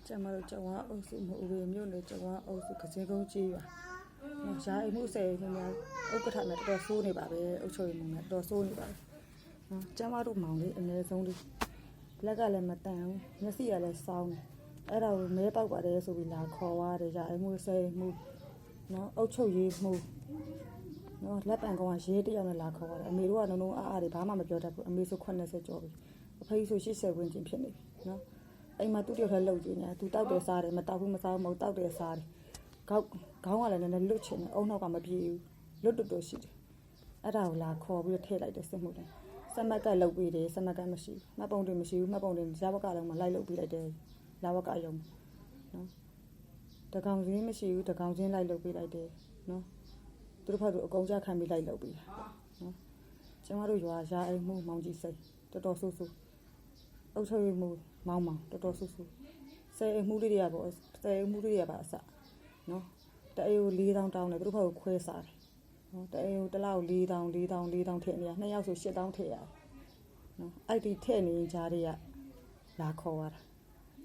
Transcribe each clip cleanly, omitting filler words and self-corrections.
ကျမတို့ကျောင်းအုပ်စုမူဝေမြို့နယ်ကျောင်းအုပ်စုကစင်းကုန်းကြီးပါနော်ရှားအိမ်မှုဆယ်ခင်ဗျာဥက္ကဋ္ဌနဲ့တော်ဆိုးနေပါပဲအုပ်ချုပ်ရေးမှူးနဲ့တော်ဆိုးနေပါနော်ကျမတို့မောင်လေးအနည်းဆုံးလေးလက်ကလည်းမတန်ဘူးမျက်စိကလည်းစောင်းတယ်အဲ့ဒါကိုမဲပေါက်ပါတယ်ဆိုပြီးလာခေါ်သွားတယ်ရှားအိမ်မှုဆယ်မှုနော်အုပ်ချုပ်ရေးမှုနော်လက်ပံကောင်ကရေးတယောက်နဲ့လာခေါ်သွားတယ်အမေတို့ကလုံးအားတွေဘာမှမပြောတတ်ဘူးအမေဆို80ကျော်ပြီအဖေဆို80ဝန်းကျင်ဖြစ်နေပြီနော်အိမ်မှာသူ့တယောက်ထဲလှုပ်ကြည့်နေတာသူတောက်တယ်စားတယ်မတောက်ဘူးမစားဘူးမဟုတ်တောက်တယ်စားတယ်ခေါင်းကလည်းနည်းနည်းလွတ်ချင်တယ်အုံနောက်ကမပြေဘူးလွတ်တူရှိတယ်အဲ့ဒါကိုလာခေါ်ပြီးထည့်လိုက်တယ်စစ်မှုတယ်စမက်ကလှုပ်ပြီးတယ်စမက်ကမရှိဘူးမှတ်ပုံတွေမရှိဘူးမှတ်ပုံတွေဇာဝကလုံးမှာလိုက်လှုပ်ပြီးလိုက်တယ်လာဝကယုံနော်တကောင်စင်းမရှိဘူးတကောင်စင်းလိုက်လှုပ်ပြီးလိုက်တယ်နော်သူတို့ဖတ်သူအကုန်ကြခံပြီးလိုက်လှုပ်ပြီးနော်ကျမတို့ရွာရာအိမ်မှုမောင်ကြီးစိတ်တော်တော်ဆူဆူအုပ်ချုပ်ရေးမှုမောင်းတော်တော်ဆူဆူဆယ်အိမ်မှုလေးတွေကပေါ့ဆယ်အိမ်မှုလေးတွေကပါအစနော်တအိမ်ကို4000တောင်းတယ်သူတို့ဖတ်ကိုခွဲစားတယ်နော်တအိမ်ကိုတစ်လောက်4000ထည့်နေရ2ယောက်ဆို8000ထည့်ရတယ်နော်အဲ့ဒီထည့်နေကြတဲ့ကလာခေါ်ရတာ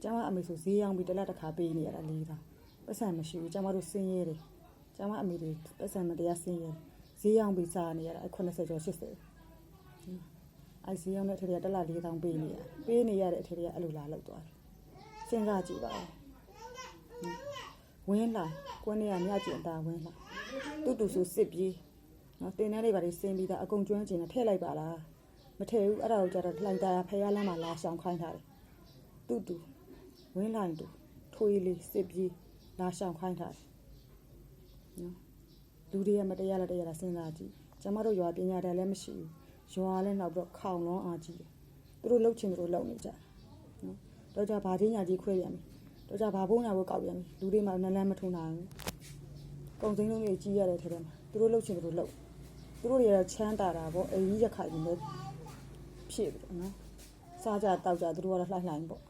ကျမအမေဆိုဈေးရောင်းပြီးတစ်လက်တစ်ခါပေးနေရတာ4000ပတ်စံမရှိဘူးကျမတို့စင်းရဲတယ်ကျမအမေတွေပတ်စံမတရားစင်းရဲဈေးရောင်းပြီးစားနေရတာ80ကျော်80အဲ့ဈေးရောင်းတဲ့အထက်ကတစ်လက်4000ပေးနေရတဲ့အထက်ကအဲ့လိုလာလောက်သွားတယ်စဉ်းစားကြည့်ပါဝင်းလာကွန်းနေရမြကျင်တာဝင်းလာတူဆိုစစ်ပြေးနော်တင်တဲ့လေးပါလေးစင်းပြီးသားအကုန်ကျွမ်းကျင်တယ်ထည့်လိုက်ပါလားမထည့်ဘူးအဲ့ဒါကိုကြတော့လှိုင်တာဖယားလမ်းမှာလာဆောင်ခိုင်းထားတယ်တူဝင်းလိုက်တူထွေးလေးစစ်ပြေးလာဆောင်ခိုင်းထားတယ်နော်လူတွေကမတရားလားတရားလားစဉ်းစားကြည့်ကျမတို့ရွာပညာတတ်လည်းမရှိဘူးရွာလည်းနောက်တော့ခေါင်လုံးအားကြီးတယ်သူတို့လှုပ်ချင်သူတို့လှုပ်နေကြနော်တော့ကြဘာချင်းညာကြီးခွဲရမယ်တော့ကြဘာဘုံညာကိုကောက်ရမယ်လူတွေမှနန်းလန်းမထုံနိုင်ဘူးကုံစိမ်းလုံးကြီးကြီးရတဲ့ထဲထဲမှာသူတို့လှုပ်ချင်သူတို့လှုပ်သူတို့တွေကတော့ချမ်းသာတာပေါ့အကြီးရခိုင်နေဖြစ်ပြီနော်စားကြတောက်ကြသူတို့ကတော့လှိုင်းပေါ့